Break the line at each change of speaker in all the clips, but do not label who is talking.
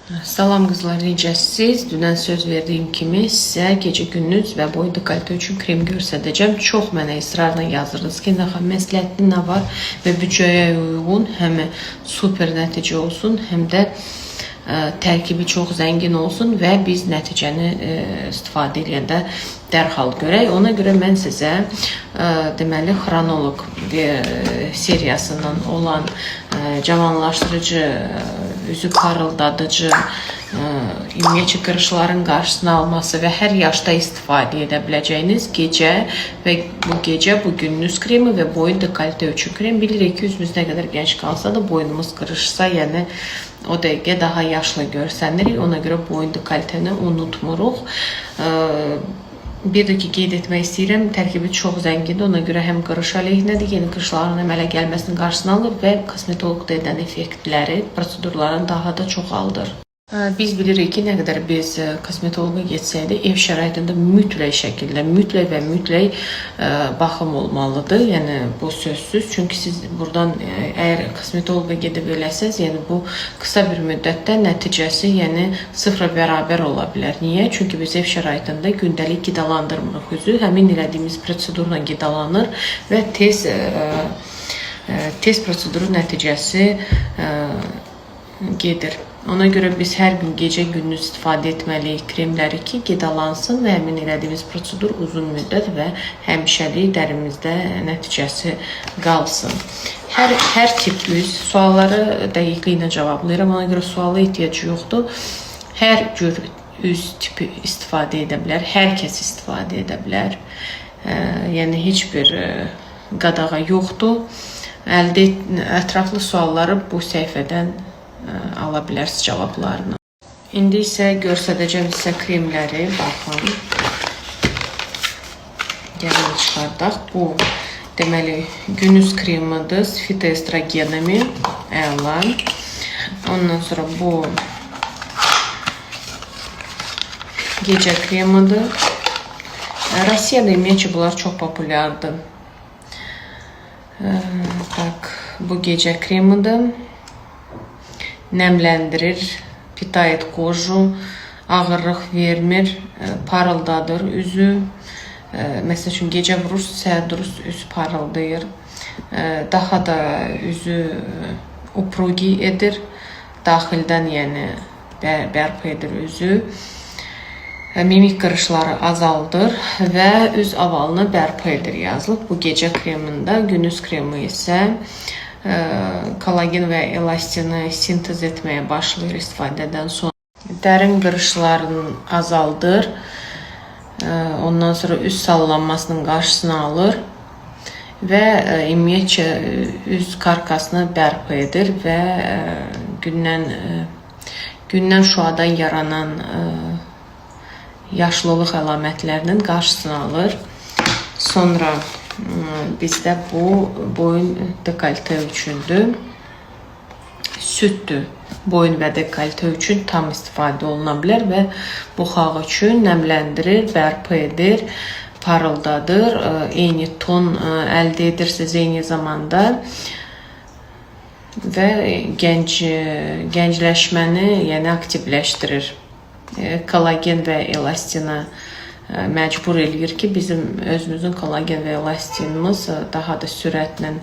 Salam qızlar, necəsiz? Dünən söz verdiyim kimi sizə gecə gündüz və boyun dekolte üçün krem göstərəcəm. Çox mənə israrla yazırdınız ki, məsləhətli nə var və büdcəyə uyğun, həm super nəticə olsun, həm də tərkibi çox zəngin olsun və biz nəticəni istifadə edəndə dərhal görək. Ona görə mən sizə deməli xronoloq seriyasından olan cavanlaşdırıcı, üzü parıldadıcı, ümumiyyətcə qırışların qarşısını alması və hər yaşda istifadə edə biləcəyiniz gecə və bu gündüz kremi və boyun dekolte üçün krem. Bilirik ki, üzümüz nə qədər gənc qalsa da boynumuz qırışsa, yəni o dəqiqə daha yaşlı görsənirik. Ona görə boyun dekolteni unutmuruq. Bir də ki, qeyd etmək istəyirəm, tərkibi çox zəngindir. Ona görə həm qırış əleyhinədir, yeni qırışların əmələ gəlməsinin qarşısını alır və kosmetoloqda edən effektləri, prosedurların daha da çoxaldır. Biz bilirik ki, nə qədər biz kosmetoloqa getsək də, ev şəraitində mütləq şəkildə, mütləq baxım olmalıdır. Yəni, bu sözsüz. Çünki siz buradan, əgər kosmetoloqa gedib eləsəz, yəni bu qısa bir müddətdə nəticəsi, yəni sıfıra bərabər ola bilər. Niyə? Çünki biz ev şəraitində gündəlik qidalandırmırıq üzü. Həmin elədiyimiz prosedurla qidalanır və tez proseduru nəticəsi gedir. Ona görə biz hər gün gecə-gündüz istifadə etməliyik kremləri ki, qidalansın və həmin elədiyimiz prosedur uzun müddət və həmişəlik dərimizdə nəticəsi qalsın. Hər tip üz sualları dəqiqliklə cavablayıram. Ona görə suala ehtiyac yoxdur. Hər cür üz tipi istifadə edə bilər. Hər kəs istifadə edə bilər. Yəni, heç bir qadağa yoxdur. Ətraflı sualları bu səhifədən ala bilərsiniz cavablarını. İndi isə göstərəcəm sizə kremləri. Baxın. Gəlin çıxardaq. Bu, deməli, gündüz kremidir. Fitoestrogenami. Əla. Ondan sonra bu gecə kremidir. Rusiyada ümumiyyətcə bunlar çox populyardır. Bu gecə kremidir. Nəmləndirir, pitayet koju, ağırlıq vermir, parıldadır üzü. Məsəl üçün, gecə vurursunuz, səhər durursunuz, üz parıldayır. Daha da üzü uprugi edir. Daxildən, yəni, bərpa edir üzü. Mimik qırışları azaldır və üz avalını bərpa edir yazılıb. Bu gecə kremində, gündüz kremi isə kollagen və elastini sintez etməyə başlayır istifadədən sonra. Dərin qırışlarını azaldır. Ondan sonra üz sallanmasının qarşısını alır və ümumiyyətcə üz karkasını bərpa edir və gündən şuadan yaranan yaşlılıq əlamətlərinin qarşısını alır. Sonra bizdə bu boyun dekolte üçündür. Süddür. Boyun və dekolte üçün tam istifadə oluna bilər və buxaq üçün nəmləndirir, bərpa edir, parıldadır, eyni ton əldə edirsiniz eyni zamanda və gəncləşməni, yəni aktivləşdirir. Kollagen və elastina məcbur eləyir ki, bizim özümüzün kollagen və elastinimiz daha da sürətlə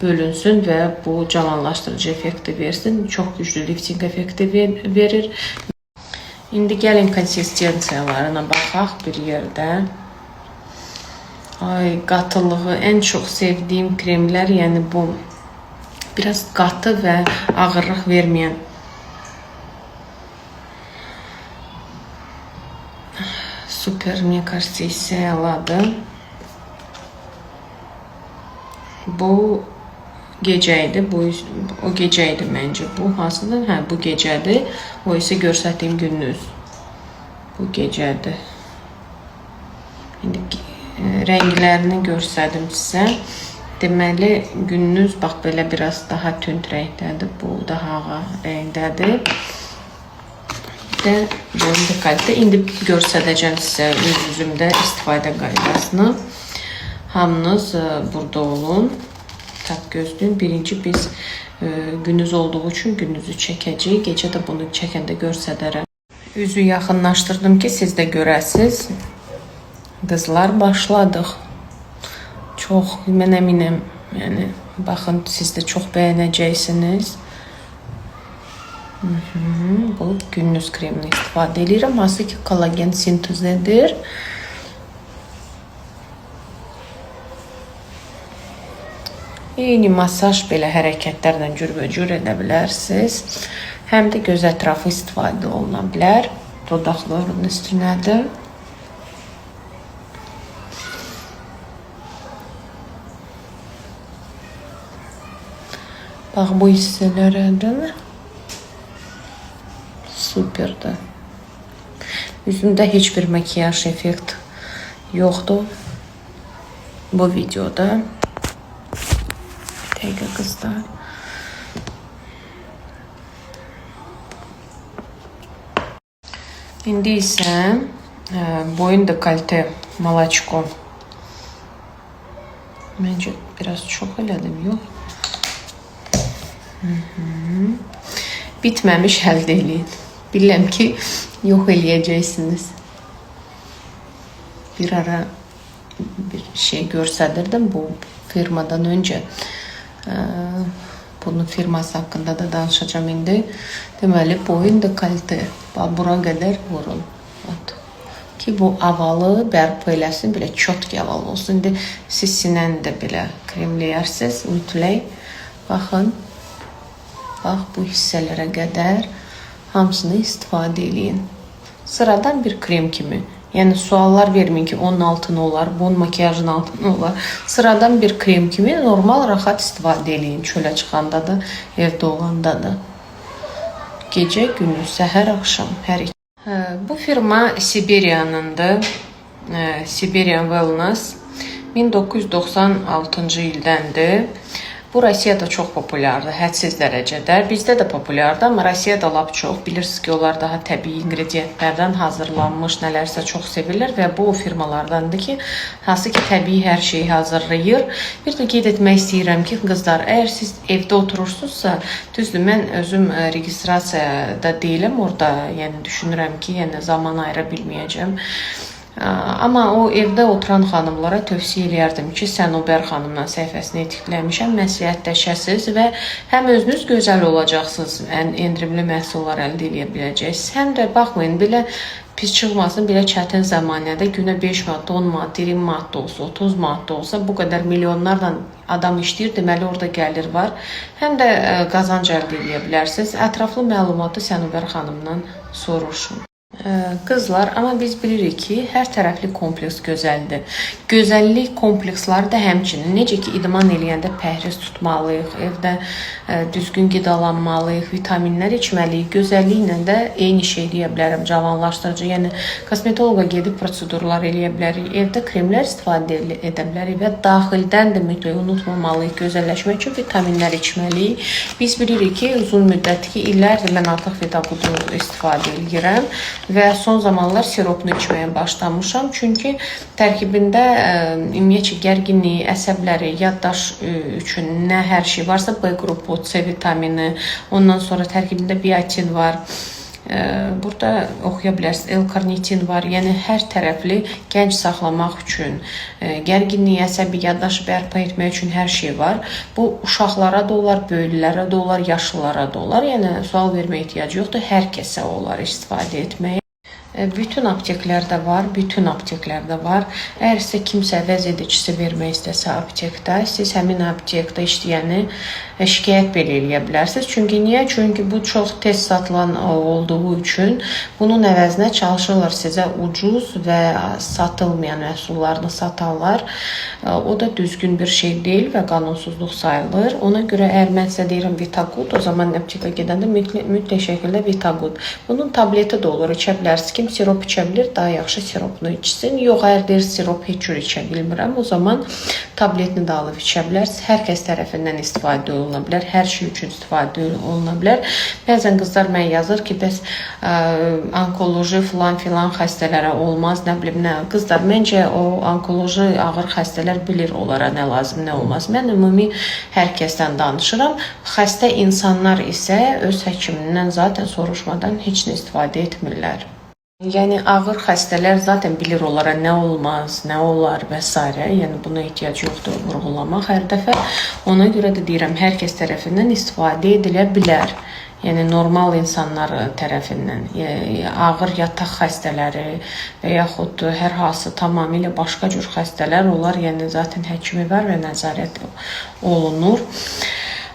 bölünsün və bu cavanlaşdırıcı effekti versin. Çox güclü lifting effekti verir. İndi gəlin konsistensiyalarına baxaq bir yerdə. Qatılığı ən çox sevdiyim kremlər, yəni bu biraz qatı və ağırlıq verməyən. Super, мне кажется, əladır. Bu gecə idi. O gecə idi məncə. Bu hansıdır? Hə, bu gecədir. O isə göstərdiyim gündüz. Bu gecədir. İndi rənglərini göstərdim sizə. Deməli, gündüz bax belə biraz daha tünd rəngdədir. Bu daha ağır rəngdədir. Boyun dekolte. İndi göstərəcəm sizə üz-üzümdə istifadə qaydasını. Hamınız burada olun. Tak gözləyin. Birinci biz Gündüz olduğu üçün gündüzü çəkəcəyik. Gecə də bunu çəkəndə göstərərəm. Üzü yaxınlaşdırdım ki, siz də görəsiniz. Qızlar, başladıq. Çox, mən əminəm. Yəni, baxın, siz də çox bəyənəcəksiniz. Bu gündüz kremini istifadə edirəm. Hansı ki, kollagen sintezədir. Eyni masaj belə hərəkətlərlə cürbəcür edə bilərsiniz. Həm də göz ətrafı istifadə oluna bilər. Dodaqların üstünədir. Bax, bu hissələrədir. Superdir. Üzümdə heç bir makiyaj effekt yoxdur. Bu videoda. Bir dəqiqə qızlar. İndi isə boyun dekolte malaçko. Məncə biraz çox elədim, yox. Bitməmiş əldə eləyin. Bilirəm ki, yox eləyəcəksiniz. Bir ara bir şey göstərdim bu firmadan öncə. Bunun firması haqqında da danışacağım indi. Deməli, boyun dekolte. Bura qədər vurun. Ki bu avalı bərpa eləsin, belə çotki avalı olsun. İndi siz sinəni də belə kremləyərsiniz, mütləq. Baxın. Bax, bu hissələrə qədər hamısını istifadə eləyin. Sıradan bir krem kimi. Yəni, suallar verməyin ki, onun altına olar, bunun makiyajın altına olar. Sıradan bir krem kimi normal, rahat istifadə eləyin. Çölə çıxanda da, evdə olanda da. Gecə, gündüz, səhər, axşam, hər iki. Bu firma Siberiyanındır. Siberian Wellness. 1996-cı ildəndir. Bu Rusiyada çox populyardır, hədsiz dərəcədə. Bizdə də populyardır, amma Rusiyada lap çox. Bilirsiniz ki, onlar daha təbii ingrediyentlərdən hazırlanmış nələrsə çox sevirlər və bu o firmalardandır ki, hansı ki, təbii hər şeyi hazırlayır. Bir də qeyd etmək istəyirəm ki, qızlar, əgər siz evdə oturursunuzsa, düzdür, mən özüm registrasiyada deyiləm orada, yəni düşünürəm ki, yəni zaman ayıra bilməyəcəm. Amma o evdə oturan xanımlara tövsiyə eləyərdim ki, Sənubər xanımla səhifəsini etikləmişəm, məsləhətləşəsiniz və həm özünüz gözəl olacaqsınız, endirimli məhsullar əldə edə biləcəksiniz. Həm də baxmayın, belə pis çıxmasın, belə çətin zamanədə günə 5 manat, 10 manat, 20 manat da olsa, 30 manat da olsa, bu qədər milyonlarla adam işləyir, deməli orada gəlir var. Həm də qazanc əldə edə bilərsiniz. Ətraflı məlumatı Sənubər xanımdan soruşun. Qızlar, amma biz bilirik ki, hər tərəfli kompleks gözəldir. Gözəllik kompleksları da həmçinin, necə ki, idman eləyəndə pəhriz tutmalıyıq, evdə düzgün qidalanmalıyıq, vitaminlər içməliyik. Gözəlliklə də eyni şey deyə bilərəm, cavanlaşdırıcı. Yəni, kosmetoloqa gedib prosedurlar eləyə bilərik, evdə kremlər istifadə edə bilərik və daxildən də mütləq unutmamalıyıq, gözəlləşmək üçün vitaminlər içməliyik. Biz bilirik ki, uzun müddətli illərdir mən artıq Vitaqudu istifadə edirəm. Və son zamanlar siropunu içməyə başlamışam. Çünki tərkibində ümumiyyətcə gərginlik, əsəbləri, yaddaş üçün nə hər şey varsa, B qrupu, C vitamini, ondan sonra tərkibində biotin var. Burada oxuya bilərsiniz, L-karnitin var. Yəni, hər tərəfli gənc saxlamaq üçün, gərginlik, əsəbi, yaddaşı bərpa etmək üçün hər şey var. Bu, uşaqlara da olar, böyüklərə də olar, yaşlılara da olar. Yəni, sual verməyə ehtiyac yoxdur. Hər kəsə olar istifadə etməyə. Bütün apteklərdə var, Əgər sizə kimsə əvəz edicisi vermək istəsə aptekdə, siz həmin aptekdə işləyəni şikayət belə eləyə bilərsiniz. Çünki niyə? Çünki bu çox tez satılan olduğu üçün bunun əvəzinə çalışırlar sizə ucuz və satılmayan məhsullarını satarlar. O da düzgün bir şey deyil və qanunsuzluq sayılır. Ona görə əgər mən sizə deyirəm Vitaqud, o zaman aptekə gedəndə mütləq şəkildə Vitaqud. Bunun tableti də olur, içə bilərsiniz ki, kim sirop içə bilir, daha yaxşı siropunu içsin. Yox, əgər deyir sirop heç cür içə bilmirəm, o zaman tabletini də alıb içə bilərsiniz. Hər kəs tərəfindən istifadə oluna bilər, hər şey üçün istifadə oluna bilər. Bəzən qızlar mənə yazır ki, bəs onkoloji filan xəstələrə olmaz, nə bilim nə. Qızlar, məncə o onkoloji ağır xəstələr bilir onlara nə lazım, nə olmaz. Mən ümumi hər kəsdən danışıram. Xəstə insanlar isə öz həkimindən zaten soruşmadan heç nə istifadə etmirlər. Yəni ağır xəstələr zaten bilir onlara nə olmaz, nə olar və s. Yəni buna ehtiyac yoxdur vurğulamaq hər dəfə. Ona görə də deyirəm, hər kəs tərəfindən istifadə edilə bilər. Yəni normal insanlar tərəfindən, ağır yataq xəstələri və yaxud hər hansı tamamilə başqa cür xəstələr olar, yəni zaten həkimi var və nəzarət olunur.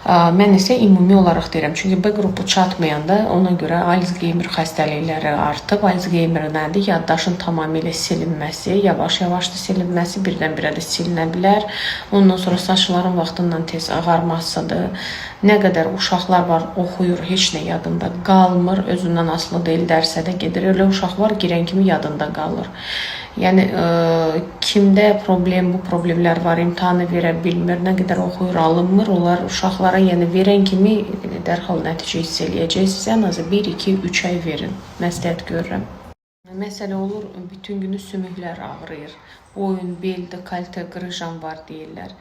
Mən isə ümumi olaraq deyirəm, çünki B qrupu çatmayanda ona görə Alzheimer xəstəlikləri artıb. Alzheimer nədir? Yaddaşın tamamilə silinməsi, yavaş-yavaş da silinməsi, birdən-birə də silinə bilər. Ondan sonra saçların vaxtından tez ağarmasıdır. Nə qədər uşaqlar var, oxuyur, heç nə yadında qalmır, özündən asılı deyil, dərsə də gedir. Elə uşaq var, girən kimi yadında qalır. Yəni kimdə bu problemlər var, imtahanı verə bilmir, nə qədər oxuyur, alınmır, onlar uşaqlara verən kimi dərhal nəticə hiss eləyəcəksiniz. Ən azı 1, 2, 3 ay verin, məsləhət görürəm. Məsələ olur, bütün günü sümüklər ağrıyır, boyun, bel, dekolte, qrıjan var deyirlər.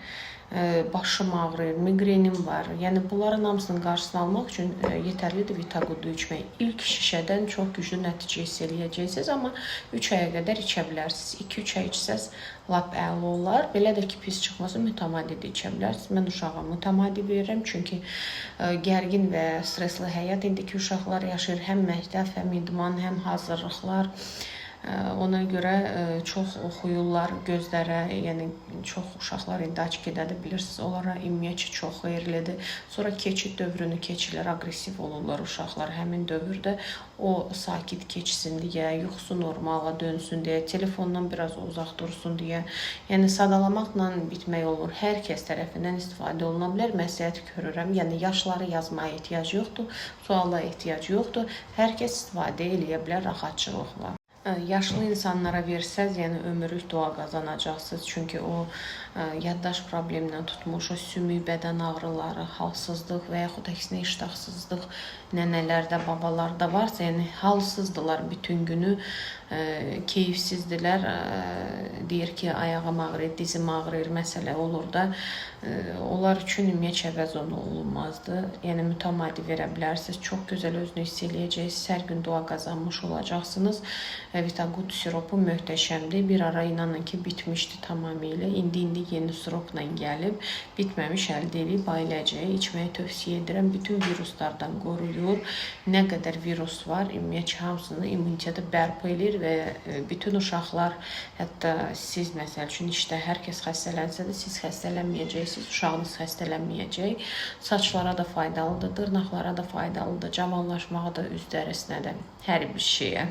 Başım ağrıyır, migrenim var. Yəni bunların hamısının qarşısını almaq üçün yetərlidir Vitagudu içmək. İlk şişədən çox güclü nəticə hiss eləyəcəksiniz, amma 3 aya qədər içə bilərsiniz. 2-3 ay içsəz lap əla olar. Belə də ki, pis çıxması mütəmadi də içə bilərsiniz. Mən uşağa mütəmadi verirəm, çünki gərgin və stresli həyat indiki uşaqlar yaşayır. Həm məktəb, həm idman, həm hazırlıqlar. Ona görə çox oxuyurlar gözlərə, yəni çox uşaqlar indi aç-gedədir, bilirsiniz, onlara immuniyyəti çox xeyirlidir. Sonra keçid dövrünü keçirlər, aqressiv olurlar uşaqlar həmin dövrdə. O sakit keçsin deyə, yuxusu normala dönsün deyə, telefondan biraz uzaq dursun deyə. Yəni sadalamaqla bitmək olur. Hər kəs tərəfindən istifadə oluna bilər, məsləhət görürəm. Yəni yaşları yazmaya ehtiyac yoxdur, suala ehtiyac yoxdur. Hər kəs istifadə eləyə bilər rahatçılıqla. Yaşlı insanlara versəz, yəni ömürlük dua qazanacaqsınız. Çünki o yaddaş problemindən tutmuş, o sümük, bədən ağrıları, halsızlıq və yaxud əksinə iştahsızlıq nənələrdə, babalarda varsa, yəni halsızdılar bütün günü, keyifsizdirlər. Deyir ki, ayağım ağrıyır, dizim ağrıyır, məsələ olur da. Onlar üçün ümumiyyətlə əvəz olunmazdır. Yəni mütəmadi verə bilərsiniz. Çox gözəl özünü hiss eləyəcəksiniz. Hər gün dua qazanmış olacaqsınız. Vitagut siropu möhtəşəmdir. Bir ara inanın ki, bitmişdi tamamilə. İndi yeni siropla gəlib, bitməmiş əldə edib ailəcəyə içməyi tövsiyə edirəm. Bütün viruslardan qoruyur. Nə qədər virus var, ümumiyyətlə hamısını immunitetə bərpa edir və bütün uşaqlar, hətta siz məsəl üçün işdə hər kəs xəstələnsə də siz xəstələnməyəcəksiniz, uşağınız xəstələnməyəcək. Saçlara da faydalıdır, dırnaqlara da faydalıdır, cavanlaşmağa da, üz dərisinə də, hər bir şeyə.